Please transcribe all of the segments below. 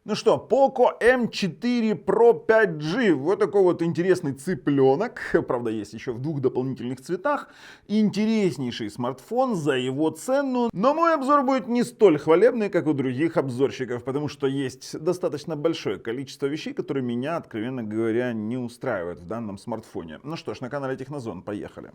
Ну что, Poco M4 Pro 5G. Вот такой вот интересный цыпленок. Правда, есть еще в двух дополнительных цветах. Интереснейший смартфон за его цену. Но мой обзор будет не столь хвалебный, как у других обзорщиков, потому что есть достаточно большое количество вещей, которые меня, откровенно говоря, не устраивают в данном смартфоне. Ну что ж, на канале Технозон, поехали.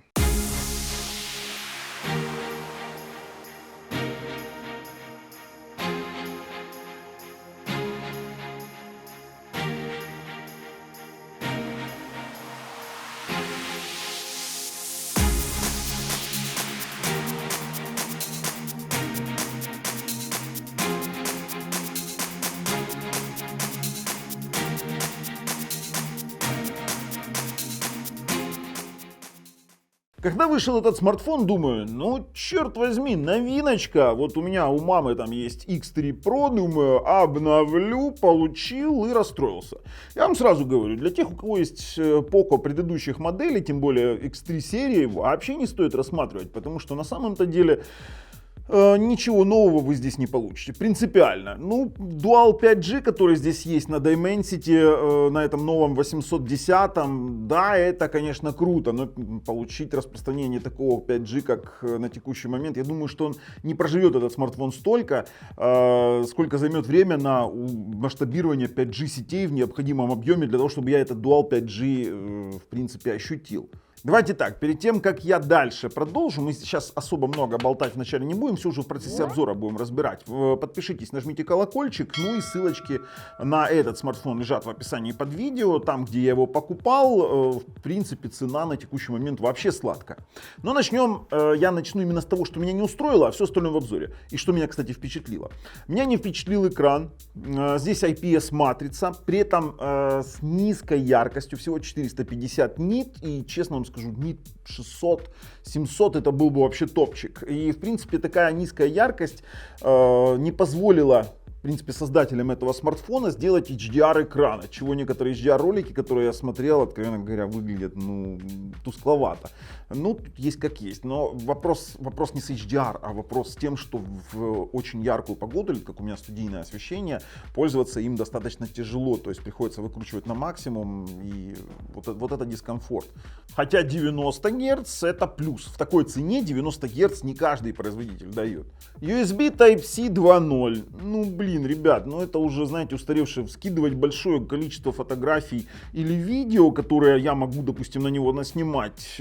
Когда вышел этот смартфон, думаю, ну черт возьми, новиночка. Вот у меня у мамы там есть X3 Pro, думаю, обновлю, получил и расстроился. Я вам сразу говорю, для тех, у кого есть Poco предыдущих моделей, тем более X3 серии, вообще не стоит рассматривать, потому что на самом-то деле ничего нового вы здесь не получите, принципиально. Ну, Dual 5G, который здесь есть на Dimensity, на этом новом 810, да, это, конечно, круто, но получить распространение такого 5G, как на текущий момент, я думаю, что он не проживет этот смартфон столько, сколько займет время на масштабирование 5G сетей в необходимом объеме для того, чтобы я этот Dual 5G, в принципе, ощутил. Давайте так, перед тем, как я дальше продолжу, мы сейчас особо много болтать вначале не будем, все уже в процессе обзора будем разбирать. Подпишитесь, нажмите колокольчик, ну и ссылочки на этот смартфон лежат в описании под видео, там, где я его покупал, в принципе, цена на текущий момент вообще сладкая. Но я начну именно с того, что меня не устроило, а все остальное в обзоре. И что меня, кстати, впечатлило. Меня не впечатлил экран, здесь IPS-матрица, при этом с низкой яркостью, всего 450 нит, и, честно вам скажу, нит 600-700 это был бы вообще топчик. И в принципе такая низкая яркость не позволила, в принципе, создателям этого смартфона сделать HDR экрана, чего некоторые HDR ролики, которые я смотрел, откровенно говоря, выглядят тускловато. Ну, тут есть как есть, но вопрос не с HDR, а вопрос с тем, что в очень яркую погоду, или как у меня студийное освещение, пользоваться им достаточно тяжело, то есть приходится выкручивать на максимум, и вот это дискомфорт. Хотя 90 Гц это плюс, в такой цене 90 Гц не каждый производитель дает. USB Type-C 2.0, ну блин, ребят, ну это уже, знаете, устаревшее, скидывать большое количество фотографий или видео, которые я могу, допустим, на него наснимать,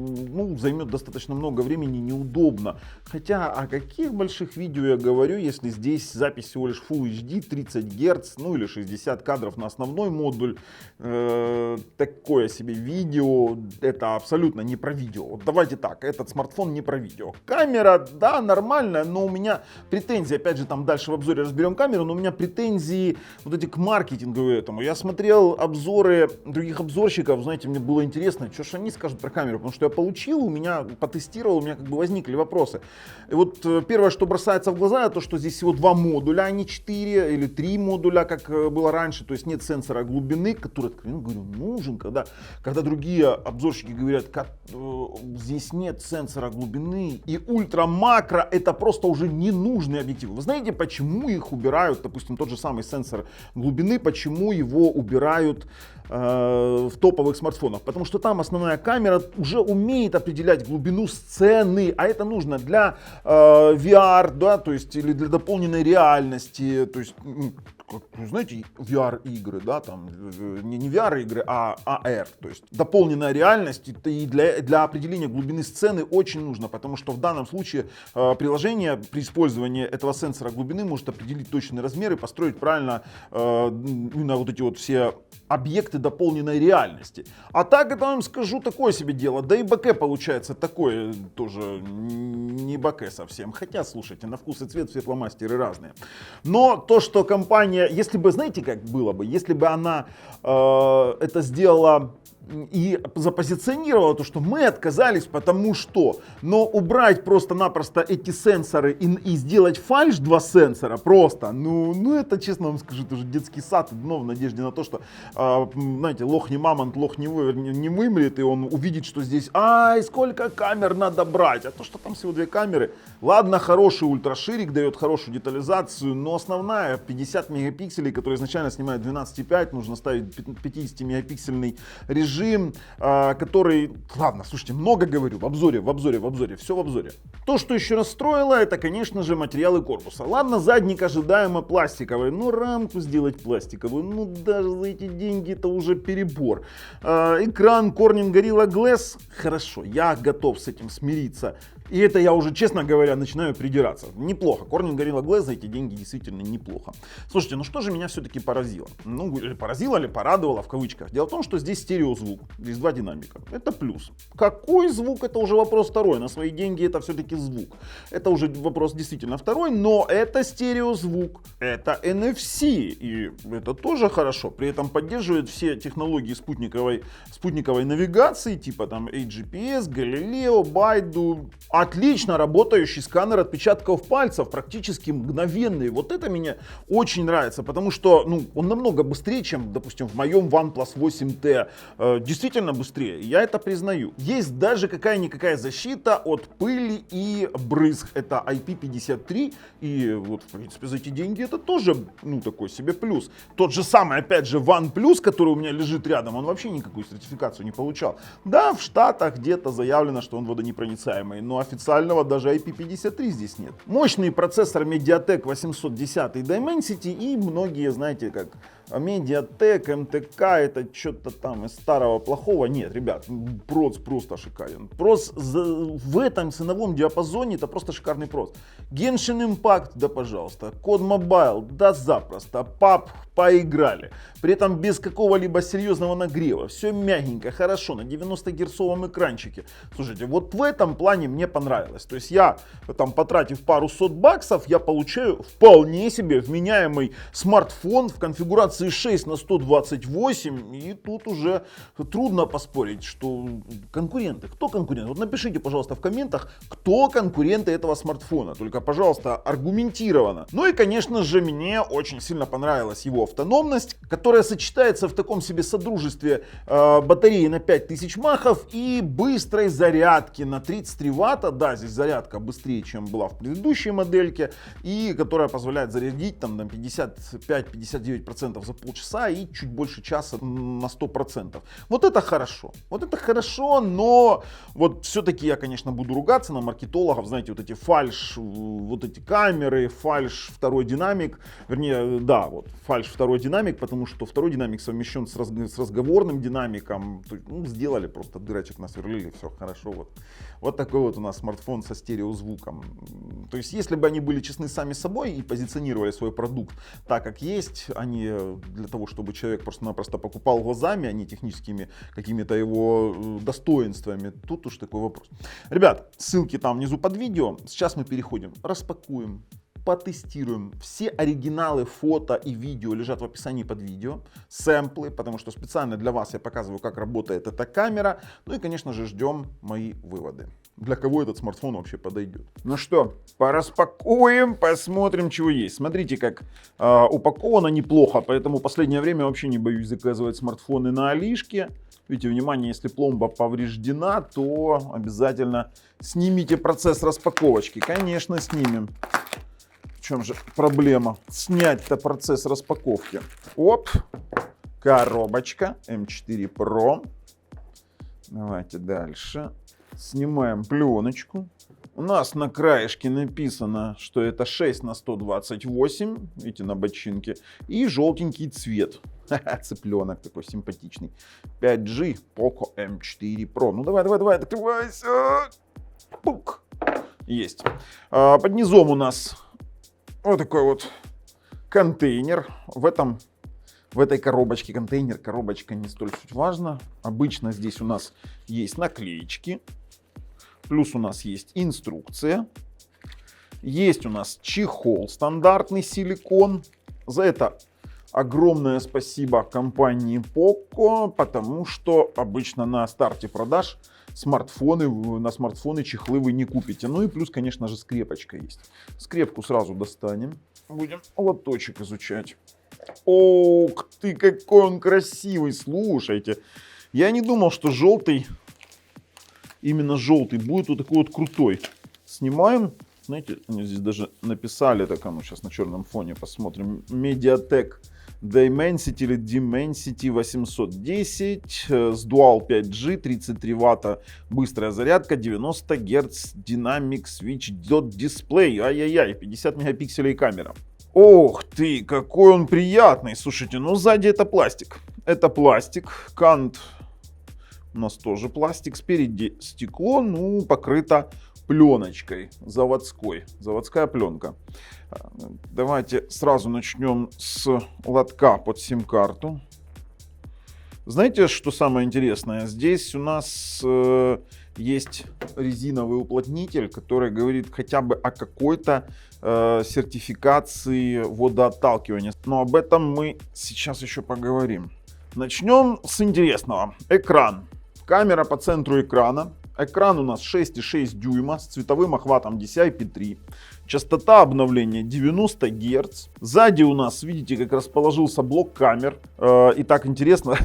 ну, займет достаточно много времени, неудобно. Хотя о каких больших видео я говорю, если здесь запись всего лишь Full HD, 30 Гц, ну или 60 кадров на основной модуль. Такое себе видео, это абсолютно не про видео. Вот давайте так, этот смартфон не про видео. Камера, да, нормальная, но у меня претензии, опять же, там дальше в обзоре разберем камеру, но у меня претензии вот эти к маркетингу этому. Я смотрел обзоры других обзорщиков, знаете, мне было интересно, что же они скажут про камеру, потому что я получил, у меня потестировал, у меня как бы возникли вопросы. И вот первое, что бросается в глаза, это то, что здесь всего 2 модуля, а не 4 или 3 модуля, как было раньше, то есть нет сенсора глубины, который, откровенно говорю, нужен, когда другие обзорщики говорят, как здесь нет сенсора глубины, и ультра-макро это просто уже ненужные объективы. Вы знаете, почему их убирают, допустим, тот же самый сенсор глубины, почему его убирают в топовых смартфонах? Потому что там основная камера уже умеет определять глубину сцены, а это нужно для VR, да, то есть или для дополненной реальности, то есть, знаете, VR-игры, да, там не VR-игры, а AR, то есть дополненная реальность, и для определения глубины сцены очень нужно, потому что в данном случае приложение при использовании этого сенсора глубины может определить точный размер и построить правильно именно вот эти вот все объекты дополненной реальности. А так, это вам скажу, такое себе дело. Да и боке получается такое тоже не боке совсем. Хотя, слушайте, на вкус и цвет все фломастеры разные. Но то, что компания, если бы, знаете, как было бы, если бы она это сделала и запозиционировала то, что мы отказались, потому что. Но убрать просто-напросто эти сенсоры и сделать фальш 2 сенсора просто, ну это, честно вам скажу, это уже детский сад, но в надежде на то, что, знаете, лох не мамонт, лох не вымрет, и он увидит, что здесь, ай, сколько камер надо брать, а то, что там всего 2 камеры, ладно, хороший ультраширик дает хорошую детализацию, но основная 50 мегапикселей, который изначально снимает 12,5, нужно ставить 50-мегапиксельный режим, который, ладно, слушайте, много говорю, в обзоре, все в обзоре. То, что еще расстроило, это, конечно же, материалы корпуса. Ладно, задник ожидаемо пластиковый, но рамку сделать пластиковую, ну даже за эти деньги это уже перебор. Экран Corning Gorilla Glass, хорошо, я готов с этим смириться. И это я уже, честно говоря, начинаю придираться. Неплохо. Corning Gorilla Glass за эти деньги действительно неплохо. Слушайте, ну что же меня все-таки поразило? Ну, поразило или порадовало в кавычках. Дело в том, что здесь стереозвук. Здесь 2 динамика. Это плюс. Какой звук? Это уже вопрос второй. На свои деньги это все-таки звук. Это уже вопрос действительно второй. Но это стереозвук. Это NFC. И это тоже хорошо. При этом поддерживает все технологии спутниковой навигации. Типа там AGPS, Galileo, Baidu. Отлично работающий сканер отпечатков пальцев, практически мгновенный. Вот это мне очень нравится, потому что он намного быстрее, чем, допустим, в моем OnePlus 8T. Действительно быстрее, я это признаю. Есть даже какая-никакая защита от пыли и брызг. Это IP53, и вот, в принципе, за эти деньги это тоже, такой себе плюс. Тот же самый, опять же, OnePlus, который у меня лежит рядом, он вообще никакую сертификацию не получал. Да, в Штатах где-то заявлено, что он водонепроницаемый, но официального даже IP53 здесь нет. Мощный процессор MediaTek 810 Dimensity и многие, знаете, как MediaTek, MTK, это что-то там из старого плохого. Нет, ребят, проц просто шикарен. Проц в этом ценовом диапазоне это просто шикарный проц. Genshin Impact, да пожалуйста. Code Mobile, да запросто. PUBG, поиграли. При этом без какого-либо серьезного нагрева. Все мягенько, хорошо, на 90-герцовом экранчике. Слушайте, вот в этом плане мне понравилось. То есть я, там, потратив пару сот баксов, я получаю вполне себе вменяемый смартфон в конфигурации 6 на 128. И тут уже трудно поспорить, что конкуренты. Кто конкурент? Вот напишите, пожалуйста, в комментах, кто конкуренты этого смартфона. Только, пожалуйста, аргументированно. Ну и, конечно же, мне очень сильно понравилась его автономность, которая сочетается в таком себе содружестве батареи на 5000 махов и быстрой зарядки на 33 ватта. Да, здесь зарядка быстрее, чем была в предыдущей модельке, и которая позволяет зарядить там на 55-59% за полчаса и чуть больше часа на 100%. Вот это хорошо. Вот это хорошо, но вот все-таки я, конечно, буду ругаться на маркетологов. Знаете, вот эти фальш, вот эти камеры, фальш второй динамик, вернее, да, вот фальш второй динамик, потому что второй динамик совмещен с разговорным динамиком. Сделали просто дырочек, насверлили, все хорошо. Вот такой вот у нас смартфон со стереозвуком. То есть, если бы они были честны сами с собой и позиционировали свой продукт так, как есть, а не для того, чтобы человек просто-напросто покупал глазами, а не техническими какими-то его достоинствами, тут уж такой вопрос. Ребят, ссылки там внизу под видео. Сейчас мы переходим, распакуем, потестируем. Все оригиналы фото и видео лежат в описании под видео. Сэмплы, потому что специально для вас я показываю, как работает эта камера. Ну и, конечно же, ждем мои выводы. Для кого этот смартфон вообще подойдет. Ну что, пораспакуем, посмотрим, чего есть. Смотрите, как упаковано неплохо, поэтому в последнее время вообще не боюсь заказывать смартфоны на Алишке. Видите, внимание, если пломба повреждена, то обязательно снимите процесс распаковочки. Конечно, снимем. В чем же проблема? Снять-то процесс распаковки. Оп, коробочка M4 Pro. Давайте дальше. Снимаем пленочку. У нас на краешке написано, что это 6 на 128. Видите, на бочинке. И желтенький цвет. Цыпленок такой симпатичный. 5G Poco M4 Pro. Ну давай, открывайся. Пук. Есть. Под низом у нас вот такой вот контейнер. В этой коробочке контейнер, коробочка не столь суть важна. Обычно здесь у нас есть наклеечки. Плюс у нас есть инструкция. Есть у нас чехол стандартный силикон. За это Огромное спасибо компании Poco, потому что обычно на старте продаж на смартфоны чехлы вы не купите. Ну и плюс, конечно же, скрепочка есть. Скрепку сразу достанем. Будем лоточек изучать. Ох ты, какой он красивый, слушайте. Я не думал, что желтый, именно желтый, будет вот такой вот крутой. Снимаем. Знаете, они здесь даже написали, так, а ну сейчас на черном фоне посмотрим. MediaTek Dimensity или Dimensity 810 с Dual 5G, 33 Вт, быстрая зарядка, 90 Гц Dynamic Switch Dot Display. Ай-яй-яй, 50 мегапикселей камера. Ох ты, какой он приятный. Слушайте, ну сзади это пластик. Это пластик. Кант у нас тоже пластик. Спереди стекло, ну, покрыто пленочкой заводской. Заводская пленка. Давайте сразу начнем с лотка под сим-карту. Знаете, что самое интересное? Здесь у нас есть резиновый уплотнитель, который говорит хотя бы о какой-то сертификации водоотталкивания. Но об этом мы сейчас еще поговорим. Начнем с интересного. Экран. Камера по центру экрана. Экран у нас 6,6 дюйма с цветовым охватом DCI-P3. Частота обновления 90 Гц. Сзади у нас, видите, как расположился блок камер. И так интересно,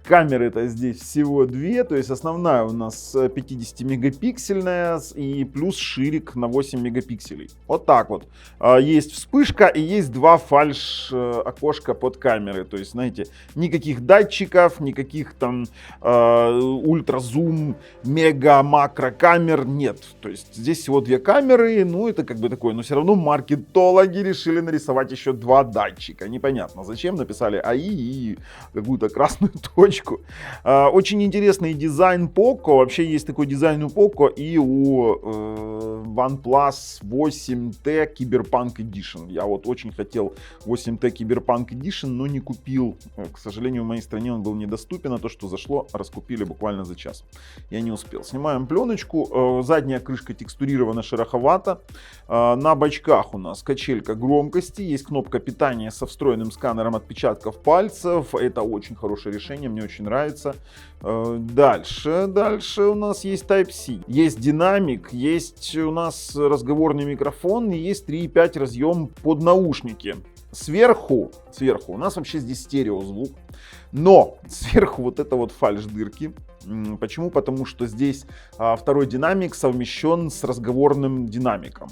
камеры-то здесь всего две. То есть основная у нас 50-мегапиксельная и плюс ширик на 8 мегапикселей. Вот так вот. Есть вспышка и есть два фальш-окошка под камеры. То есть, знаете, никаких датчиков, никаких там ультразум, мега-макро камер нет. То есть здесь всего две камеры, ну это как бы такое, но все равно маркетологи решили нарисовать еще два датчика. Непонятно зачем, написали АИ и какую-то красную точку. Очень интересный дизайн Poco. Вообще есть такой дизайн у Poco и у OnePlus 8T Cyberpunk Edition. Я вот очень хотел 8T Cyberpunk Edition, но не купил. К сожалению, в моей стране он был недоступен, а то, что зашло, раскупили буквально за час. Я не успел. Снимаем пленочку. Задняя крышка текстурирована шероховато. На бочках у нас качелька громкости. Есть кнопка питания со встроенным сканером отпечатков пальцев. Это очень хорошее решение, мне очень нравится. Дальше у нас есть Type-C. Есть динамик, есть у нас разговорный микрофон и есть 3.5 разъем под наушники. Сверху у нас вообще здесь стереозвук. Но сверху вот это вот фальш-дырки. Почему? Потому что здесь второй динамик совмещен с разговорным динамиком.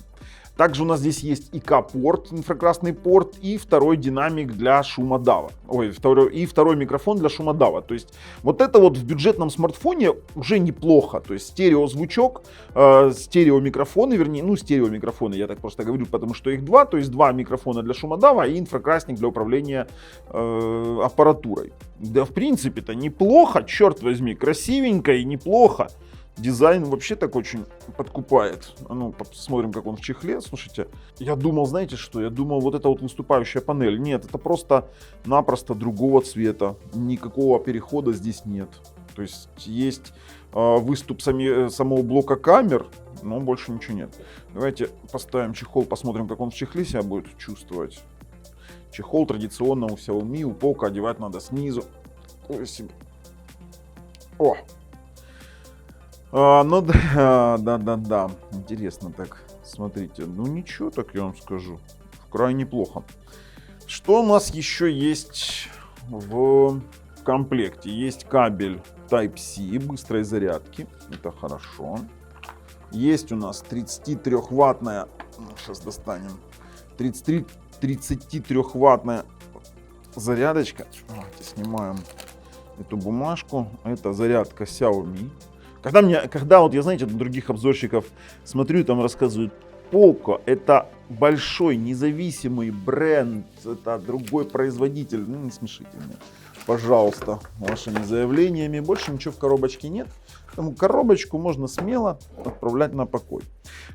Также у нас здесь есть ИК-порт, инфракрасный порт, и второй динамик для шумодава. Второй микрофон для шумодава. То есть вот это вот в бюджетном смартфоне уже неплохо. То есть стереозвучок, стереомикрофоны, стереомикрофоны, я так просто говорю, потому что их два. То есть два микрофона для шумодава и инфракрасник для управления аппаратурой. Да, в принципе-то неплохо, черт возьми, красивенько и неплохо. Дизайн вообще так очень подкупает. Ну, посмотрим, как он в чехле. Слушайте, я думал, знаете что? Я думал, вот эта вот выступающая панель. Нет, это просто-напросто другого цвета. Никакого перехода здесь нет. То есть есть выступ самого блока камер, но больше ничего нет. Давайте поставим чехол, посмотрим, как он в чехле себя будет чувствовать. Чехол традиционно у Xiaomi, у Poco одевать надо снизу. О! Ну да. Интересно так. Смотрите, ну ничего, так я вам скажу. Крайне плохо. Что у нас еще есть в комплекте? Есть кабель Type-C быстрой зарядки. Это хорошо. Есть у нас 33-ваттная. Сейчас достанем. 33-ваттная зарядочка. Давайте снимаем эту бумажку. Это зарядка Xiaomi. Когда вот я, знаете, на других обзорщиков смотрю, там рассказывают, Poco это большой независимый бренд, это другой производитель. Ну, не смешите меня, пожалуйста, вашими заявлениями. Больше ничего в коробочке нет. Поэтому коробочку можно смело отправлять на покой.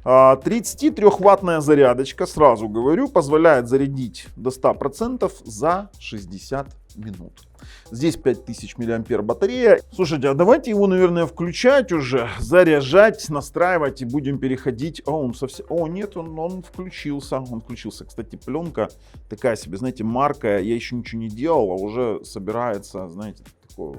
33-ваттная зарядочка, сразу говорю, позволяет зарядить до 100% за 60 минут. Здесь 5000 мАh батарея. Слушайте, а давайте его, наверное, включать уже, заряжать, настраивать и будем переходить. Он совсем... О, нет, он включился. Он включился. Кстати, пленка такая себе, знаете, марка. Я еще ничего не делал, а уже собирается, знаете, такой...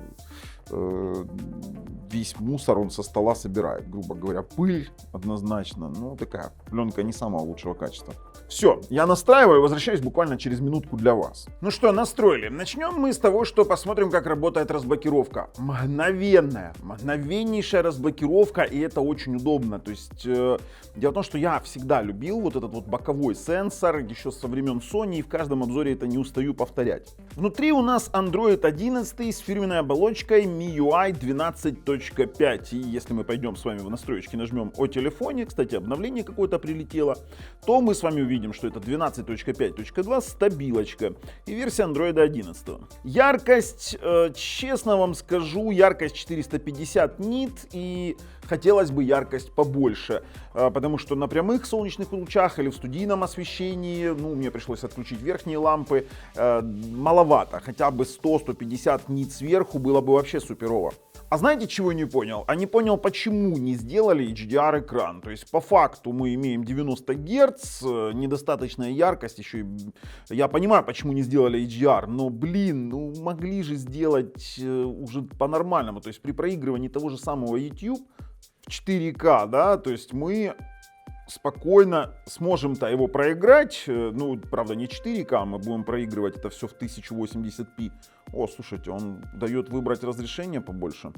весь мусор он со стола собирает, грубо говоря, пыль однозначно, ну такая пленка не самого лучшего качества. Все, я настраиваю, возвращаюсь буквально через минутку для вас. Ну что, настроили. Начнем мы с того, что посмотрим, как работает разблокировка. Мгновеннейшая разблокировка, и это очень удобно. То есть, дело в том, что я всегда любил вот этот вот боковой сенсор, еще со времен Sony, и в каждом обзоре это не устаю повторять. Внутри у нас Android 11 с фирменной оболочкой MIUI 12.5. И если мы пойдем с вами в настройки, нажмем о телефоне, кстати, обновление какое-то прилетело, то мы с вами увидим, что это 12.5.2 стабилочка и версия Android 11. Яркость, честно вам скажу, яркость 450 нит, и хотелось бы яркость побольше, потому что на прямых солнечных лучах или в студийном освещении, ну, мне пришлось отключить верхние лампы, маловато, хотя бы 100-150 нит сверху было бы вообще суперово. А знаете, чего я не понял? А не понял, почему не сделали HDR-экран. То есть, по факту мы имеем 90 Гц, недостаточная яркость еще. Я понимаю, почему не сделали HDR, но, блин, ну могли же сделать уже по-нормальному. То есть, при проигрывании того же самого YouTube в 4К, да, то есть мы спокойно сможем-то его проиграть. Ну, правда, не 4К, мы будем проигрывать это все в 1080p. О, слушайте, он дает выбрать разрешение побольше.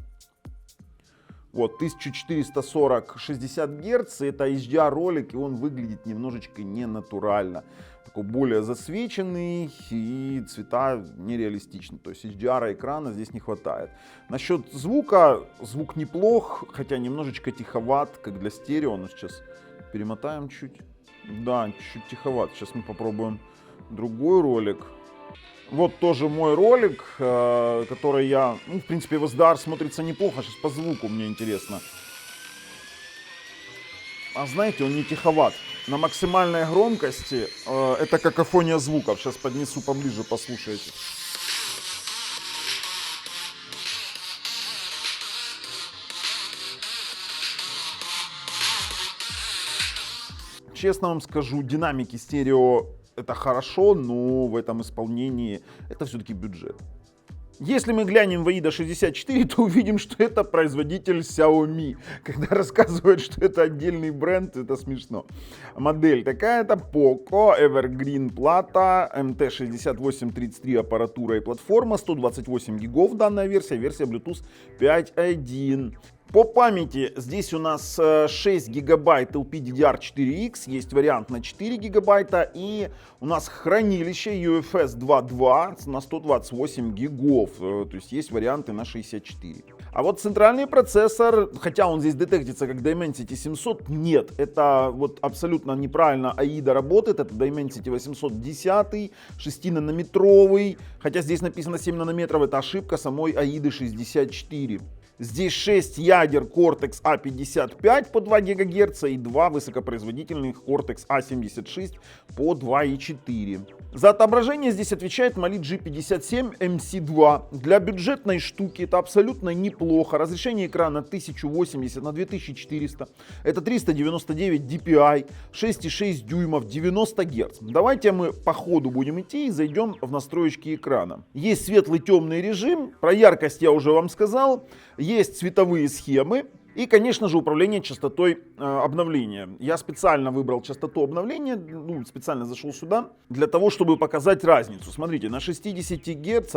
Вот, 1440 60 Гц, это HDR ролик, и он выглядит немножечко ненатурально. Такой более засвеченный, и цвета нереалистичны. То есть HDR экрана здесь не хватает. Насчет звука, звук неплох, хотя немножечко тиховат, как для стерео. Но сейчас перемотаем чуть. Да, чуть тиховат. Сейчас мы попробуем другой ролик. Вот тоже мой ролик, который я, ну, в принципе, в SDR смотрится неплохо. Сейчас по звуку мне интересно. А знаете, он не тиховат. На максимальной громкости это какофония звуков. Сейчас поднесу поближе, послушайте. Честно вам скажу, динамики стерео это хорошо, но в этом исполнении это все-таки бюджет. Если мы глянем в AIDA 64, то увидим, что это производитель Xiaomi. Когда рассказывают, что это отдельный бренд, это смешно. Модель такая-то, Poco, Evergreen плата, MT6833 аппаратура и платформа, 128 гигов данная версия Bluetooth 5.1. По памяти здесь у нас 6 гигабайт LPDDR4X, есть вариант на 4 гигабайта, и у нас хранилище UFS 2.2 на 128 гигов, то есть варианты на 64. А вот центральный процессор, хотя он здесь детектится как Dimensity 700, нет, это вот абсолютно неправильно AIDA работает, это Dimensity 810, 6-нанометровый, хотя здесь написано 7 нанометров, это ошибка самой AIDA 64. Здесь 6 ядер Cortex A55 по 2 ГГц и 2 высокопроизводительных Cortex A76 по 2,4. За отображение здесь отвечает Mali G57 MC2. Для бюджетной штуки это абсолютно неплохо. Разрешение экрана 1080 на 2400. Это 399 dpi, 6,6 дюймов, 90 Гц. Давайте мы по ходу будем идти и зайдем в настройки экрана. Есть светлый темный режим. Про яркость я уже вам сказал. Есть цветовые схемы и, конечно же, управление частотой обновления. Я специально выбрал частоту обновления, специально зашел сюда для того, чтобы показать разницу. Смотрите, на 60 Гц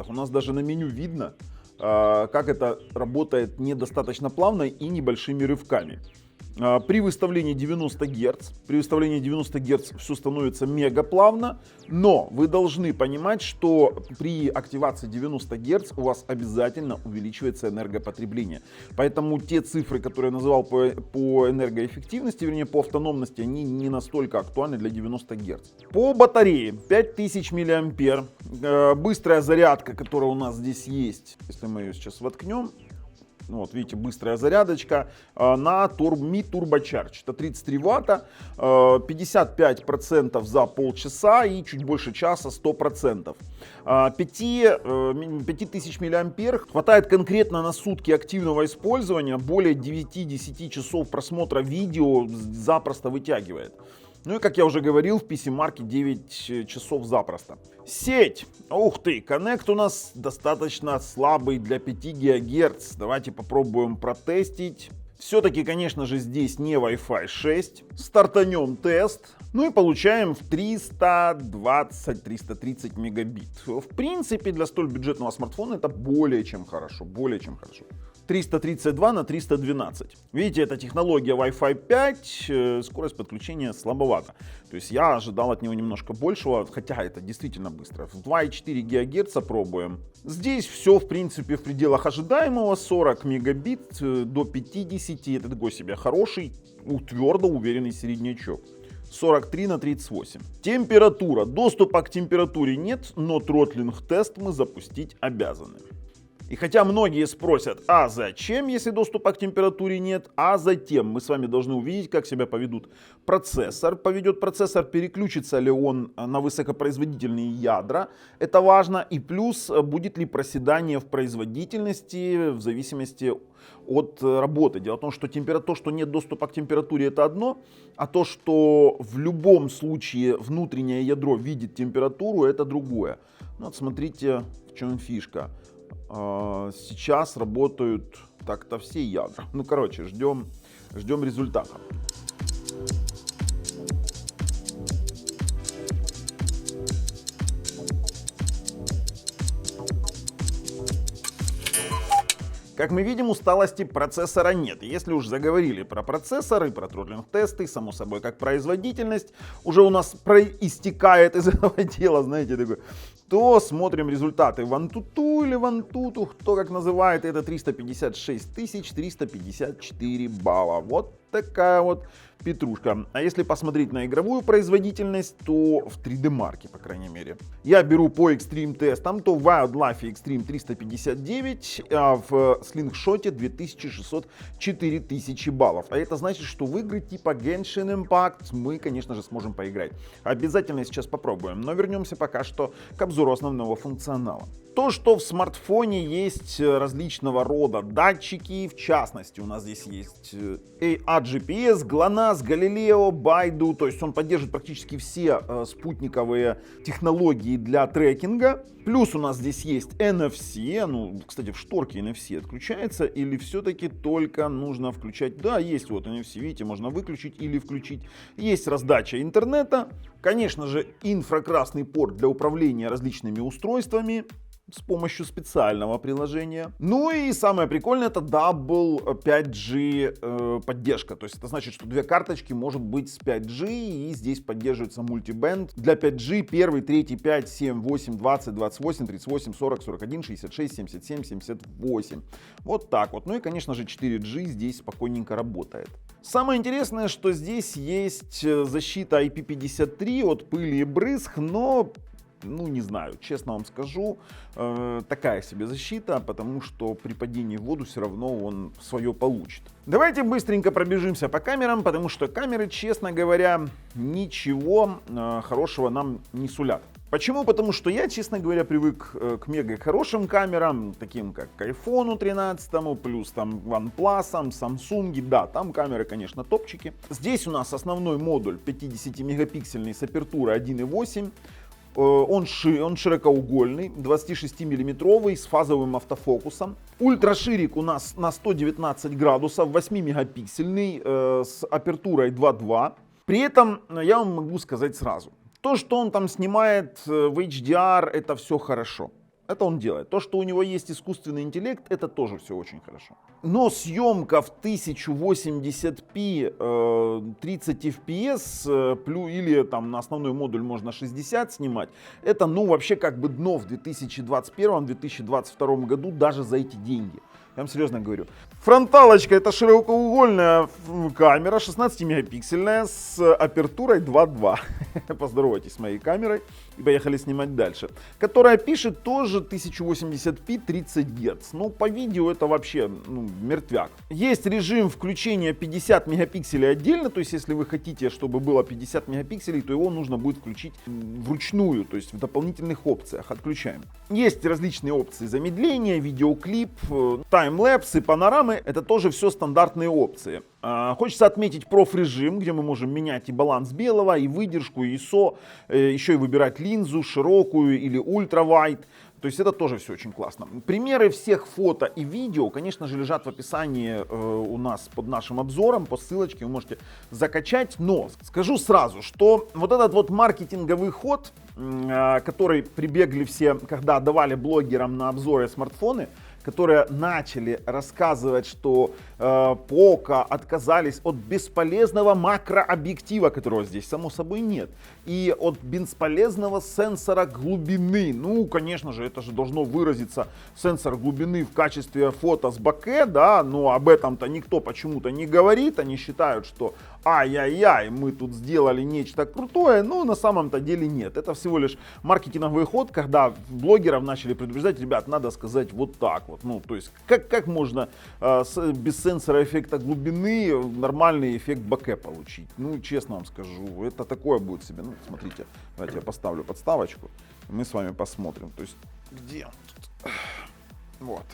у нас даже на меню видно, как это работает недостаточно плавно и небольшими рывками. При выставлении 90 Гц, все становится мега плавно, но вы должны понимать, что при активации 90 Гц у вас обязательно увеличивается энергопотребление. Поэтому те цифры, которые я называл по энергоэффективности, вернее по автономности, они не настолько актуальны для 90 Гц. По батарее 5000 мАh, быстрая зарядка, которая у нас здесь есть, если мы ее сейчас воткнем. Вот, видите, быстрая зарядочка на Mi Turbo Charge. Это 33 ватта, 55% за полчаса и чуть больше часа 100%. 5000 мА хватает конкретно на сутки активного использования, более 9-10 часов просмотра видео запросто вытягивает. Ну и, как я уже говорил, в PC-марке 9 часов запросто. Сеть. Ух ты, коннект у нас достаточно слабый для 5 ГГц. Давайте попробуем протестить. Все-таки, конечно же, здесь не Wi-Fi 6. Стартанем тест. Ну и получаем в 320-330 мегабит. В принципе, для столь бюджетного смартфона это более чем хорошо. Более чем хорошо. 332 на 312. Видите, это технология Wi-Fi 5, скорость подключения слабовата. То есть я ожидал от него немножко большего, хотя это действительно быстро. В 2,4 ГГц пробуем. Здесь все, в принципе, в пределах ожидаемого. 40 мегабит до 50. Это такой себе хороший, твердо уверенный середнячок. 43 на 38. Температура. Доступа к температуре нет, но тротлинг-тест мы запустить обязаны. И хотя многие спросят, а зачем, если доступа к температуре нет, а затем мы с вами должны увидеть, как себя поведет процессор, переключится ли он на высокопроизводительные ядра, это важно, и плюс будет ли проседание в производительности в зависимости от работы. Дело в том, что то, что нет доступа к температуре, это одно, а то, что в любом случае внутреннее ядро видит температуру, это другое. Ну, вот смотрите, в чем фишка. Сейчас работают так-то все ядра. Ну, короче, ждем результата. Как мы видим, усталости процессора нет. Если уж заговорили про процессоры, про тротлинг-тесты, само собой, как производительность уже у нас проистекает из этого дела, знаете, такой, то смотрим результаты в Antutu или в Antutu, кто как называет, это 356 354 балла. Вот такая вот петрушка. А если посмотреть на игровую производительность, то в 3D Mark, по крайней мере. Я беру по Extreme тестам, то в Wildlife Extreme 359, а в Slingshot 2600-4000 баллов. А это значит, что в игры типа Genshin Impact мы, конечно же, сможем поиграть. Обязательно сейчас попробуем, но вернемся пока что к обзору основного функционала. То, что в смартфоне есть различного рода датчики, в частности, у нас здесь есть GPS, GLONASS, Galileo, Baidu, то есть он поддерживает практически все спутниковые технологии для трекинга. Плюс у нас здесь есть NFC, ну, кстати, в шторке NFC отключается, или все-таки только нужно включать, да, есть вот NFC, видите, можно выключить или включить. Есть раздача интернета, конечно же, инфракрасный порт для управления различными устройствами с помощью специального приложения. Ну и самое прикольное, это Double 5G поддержка. То есть это значит, что две карточки может быть с 5G, и здесь поддерживается мультибенд для 5G 1, 3, 5, 7, 8, 20, 28, 38, 40, 41, 66, 77, 78. Вот так вот. Ну и, конечно же, 4G здесь спокойненько работает. Самое интересное, что здесь есть защита IP53 от пыли и брызг, но ну, не знаю, честно вам скажу, такая себе защита, потому что при падении в воду все равно он свое получит. Давайте быстренько пробежимся по камерам, потому что камеры, честно говоря, ничего хорошего нам не сулят. Почему? Потому что я, честно говоря, привык к мега хорошим камерам, таким как к iPhone 13, плюс там OnePlus, Samsung, да, там камеры, конечно, топчики. Здесь у нас основной модуль 50-мегапиксельный с апертурой 1.8. Он широкоугольный, 26-миллиметровый, с фазовым автофокусом. Ультраширик у нас на 119 градусов, 8-мегапиксельный, с апертурой 2.2. При этом я вам могу сказать сразу, то, что он там снимает в HDR, это все хорошо. Это он делает. То, что у него есть искусственный интеллект, это тоже все очень хорошо. Но съемка в 1080p 30 fps или там на основной модуль можно 60 снимать, это ну вообще как бы дно в 2021-2022 году даже за эти деньги. Я вам серьезно говорю. Фронталочка — это широкоугольная камера, 16-мегапиксельная, с апертурой 2.2. Поздоровайтесь с моей камерой и поехали снимать дальше. Которая пишет тоже 1080p 30 Гц. Ну, по видео это вообще мертвяк. Есть режим включения 50 мегапикселей отдельно, то есть если вы хотите, чтобы было 50 мегапикселей, то его нужно будет включить вручную, то есть в дополнительных опциях. Отключаем. Есть различные опции замедления, видеоклип, таймлэпс и панорамы. Это тоже все стандартные опции. Хочется отметить проф-режим, где мы можем менять и баланс белого, и выдержку, и ISO, еще и выбирать линзу широкую или ультравайд. То есть это тоже все очень классно. Примеры всех фото и видео, конечно же, лежат в описании у нас под нашим обзором, по ссылочке вы можете закачать. Но скажу сразу, что вот этот вот маркетинговый ход, который прибегли все, когда давали блогерам на обзоры смартфоны, которые начали рассказывать, что Poco отказались от бесполезного макрообъектива, которого здесь само собой нет, и от бесполезного сенсора глубины. Ну, конечно же, это же должно выразиться сенсор глубины в качестве фото с боке, да, но об этом-то никто почему-то не говорит. Они считают, что ай-яй-яй, мы тут сделали нечто крутое, но на самом-то деле нет. Это всего лишь маркетинговый ход, когда блогеров начали предупреждать: ребят, надо сказать вот так вот. Ну, то есть, как можно без сенсора эффекта глубины нормальный эффект боке получить? Ну, честно вам скажу, это такое будет себе. Ну, смотрите, давайте я поставлю подставочку, и мы с вами посмотрим. То есть, где он тут? Вот.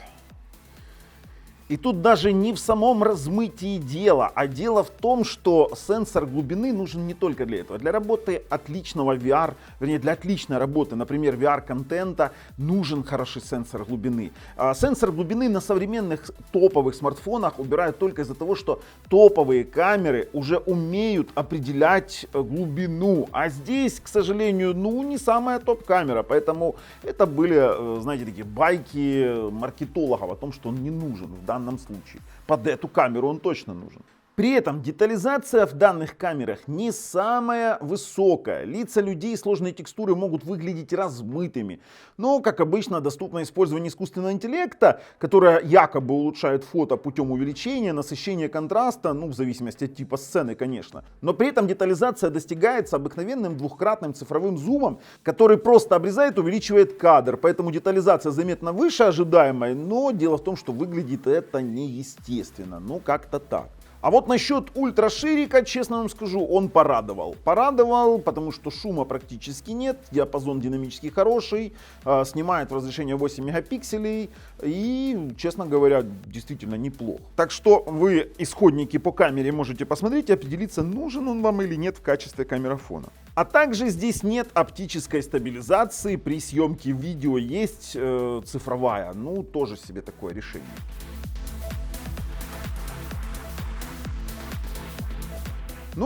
И тут даже не в самом размытии дело, а дело в том, что сенсор глубины нужен не только для этого. Для работы отличного VR, вернее, для отличной работы, например, VR-контента, нужен хороший сенсор глубины. Сенсор глубины на современных топовых смартфонах убирают только из-за того, что топовые камеры уже умеют определять глубину. А здесь, к сожалению, не самая топ-камера. Поэтому это были, знаете, такие байки маркетологов о том, что он не нужен в данном случае. Под эту камеру он точно нужен. При этом детализация в данных камерах не самая высокая. Лица людей и сложные текстуры могут выглядеть размытыми. Но, как обычно, доступно использование искусственного интеллекта, которое якобы улучшает фото путем увеличения, насыщения контраста, в зависимости от типа сцены, конечно. Но при этом детализация достигается обыкновенным двухкратным цифровым зумом, который просто обрезает и увеличивает кадр. Поэтому детализация заметно выше ожидаемой, но дело в том, что выглядит это неестественно. Как-то так. А вот насчет ультраширика, честно вам скажу, он порадовал. Порадовал, потому что шума практически нет, диапазон динамически хороший, снимает в разрешение 8 мегапикселей и, честно говоря, действительно неплохо. Так что вы, исходники по камере, можете посмотреть и определиться, нужен он вам или нет в качестве камерафона. А также здесь нет оптической стабилизации, при съемке видео есть цифровая, тоже себе такое решение.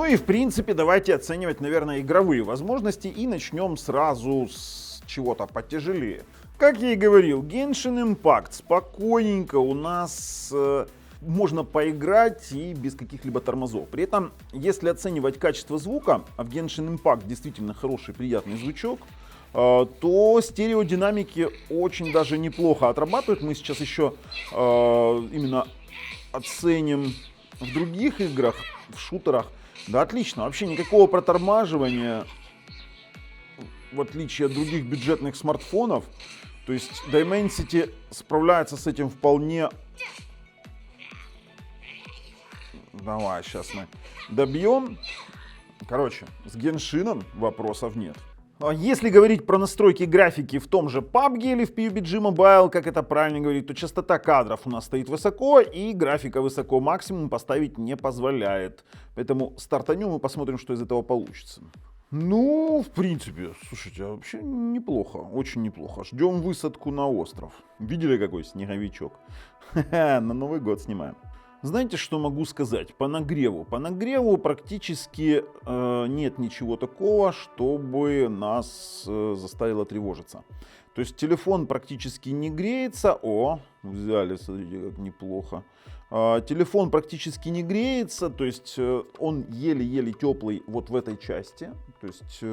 И в принципе давайте оценивать, наверное, игровые возможности и начнем сразу с чего-то потяжелее. Как я и говорил, Genshin Impact спокойненько у нас можно поиграть и без каких-либо тормозов. При этом, если оценивать качество звука, а в Genshin Impact действительно хороший приятный звучок, то стереодинамики очень даже неплохо отрабатывают. Мы сейчас еще именно оценим в других играх, в шутерах. Да, отлично, вообще никакого протормаживания, в отличие от других бюджетных смартфонов. То есть Dimensity справляется с этим вполне. Давай, сейчас мы добьем. Короче, с Геншином вопросов нет. Если говорить про настройки графики в том же PUBG или в PUBG Mobile, как это правильно говорить, то частота кадров у нас стоит высоко, и графика высоко, максимум поставить не позволяет. Поэтому стартанем и посмотрим, что из этого получится. В принципе, слушайте, вообще неплохо, очень неплохо. Ждем высадку на остров. Видели, какой снеговичок? На Новый год снимаем. Знаете, что могу сказать? По нагреву. По нагреву практически нет ничего такого, чтобы нас заставило тревожиться. То есть телефон практически не греется. Взяли, смотрите, как неплохо. Телефон практически не греется, то есть он еле-еле теплый вот в этой части. То есть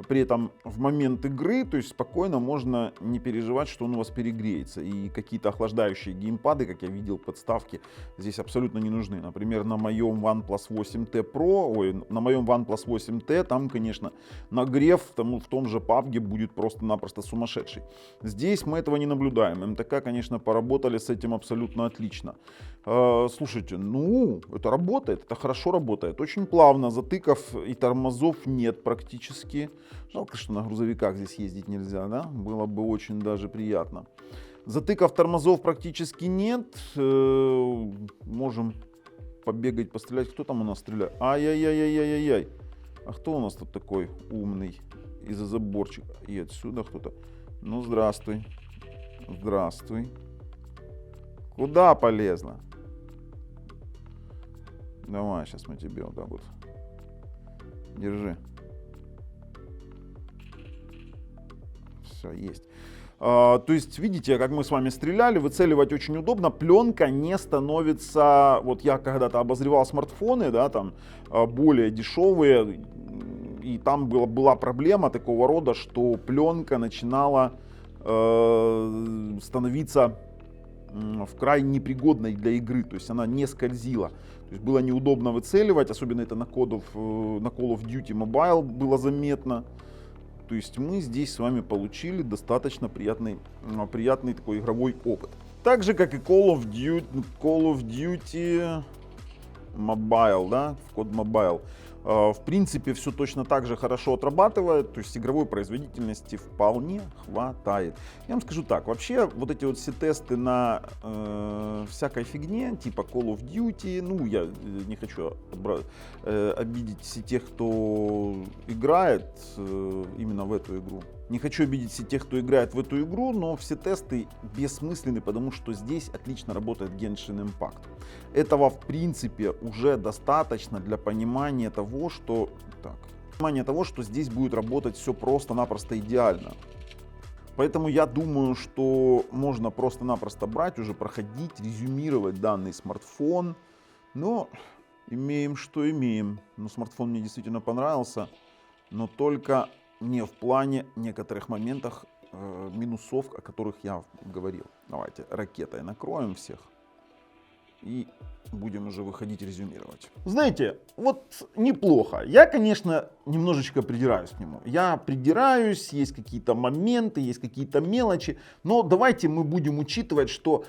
при этом в момент игры, то есть спокойно можно не переживать, что он у вас перегреется. И какие-то охлаждающие геймпады, как я видел, подставки здесь абсолютно не нужны. Например, на моем OnePlus 8T Pro, на моем OnePlus 8T, там, конечно, нагрев в том же PUBG будет просто-напросто сумасшедший. Здесь мы этого не наблюдаем. МТК, конечно, поработали с этим абсолютно отлично. Слушайте, ну, это работает, это хорошо работает. Очень плавно, затыков и тормозов нет практически. Жалко, что на грузовиках здесь ездить нельзя, да? Было бы очень даже приятно. Затыков тормозов практически нет. Можем побегать, пострелять. Кто там у нас стреляет? Ай-яй-яй-яй-яй-яй. А кто у нас тут такой умный из-за заборчика? И отсюда кто-то. Ну, здравствуй. Здравствуй. Куда полезла? Давай, сейчас мы тебе вот так вот. Держи. Все, есть. То есть, видите, как мы с вами стреляли, выцеливать очень удобно. Пленка не становится... Вот я когда-то обозревал смартфоны, да, там, более дешевые. И там была проблема такого рода, что пленка начинала становиться в крайне непригодной для игры, то есть она не скользила. То есть было неудобно выцеливать, особенно это на Call of Duty Mobile было заметно. То есть мы здесь с вами получили достаточно приятный такой игровой опыт. Так же, как и Call of Duty Mobile, да, код Mobile. В принципе, все точно так же хорошо отрабатывает, то есть игровой производительности вполне хватает. Я вам скажу так, вообще вот эти вот все тесты на всякой фигне, типа Call of Duty, ну я не хочу обидеть тех, кто играет именно в эту игру. Не хочу обидеть всех тех, кто играет в эту игру, но все тесты бессмысленны, потому что здесь отлично работает Genshin Impact. Этого в принципе уже достаточно для понимания того, что здесь будет работать все просто-напросто идеально. Поэтому я думаю, что можно просто-напросто брать, уже проходить, резюмировать данный смартфон. Но имеем, что имеем. Но смартфон мне действительно понравился, но только не в плане некоторых моментах минусов, о которых я говорил. Давайте ракетой накроем всех и будем уже выходить резюмировать. Знаете, вот неплохо. Я, конечно, немножечко придираюсь к нему. Я придираюсь, есть какие-то моменты, есть какие-то мелочи, но давайте мы будем учитывать, что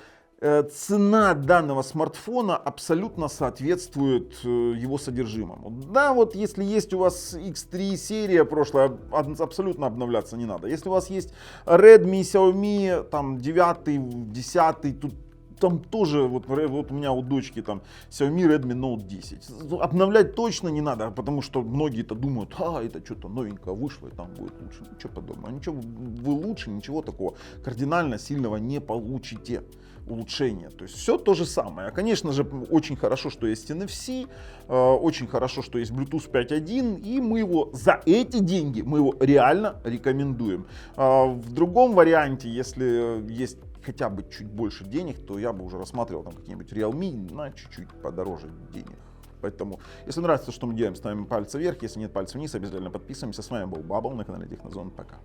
цена данного смартфона абсолютно соответствует его содержимому. Да, вот если есть у вас X3 серия прошлая, абсолютно обновляться не надо. Если у вас есть Redmi, Xiaomi, там 9, 10, тут там тоже, вот у меня у дочки там Xiaomi Redmi Note 10. Обновлять точно не надо, потому что многие-то думают, это что-то новенькое вышло и там будет лучше. Ничего подобного. Ничего, вы лучше, ничего такого кардинально сильного не получите. Улучшения. То есть все то же самое. Конечно же, очень хорошо, что есть NFC, очень хорошо, что есть Bluetooth 5.1, и мы его за эти деньги, мы его реально рекомендуем. В другом варианте, если есть хотя бы чуть больше денег, то я бы уже рассматривал там какие-нибудь Realme на чуть-чуть подороже денег. Поэтому, если нравится, что мы делаем, ставим пальцы вверх, если нет, пальцы вниз, обязательно подписываемся. С вами был Бабл на канале Технозон. Пока.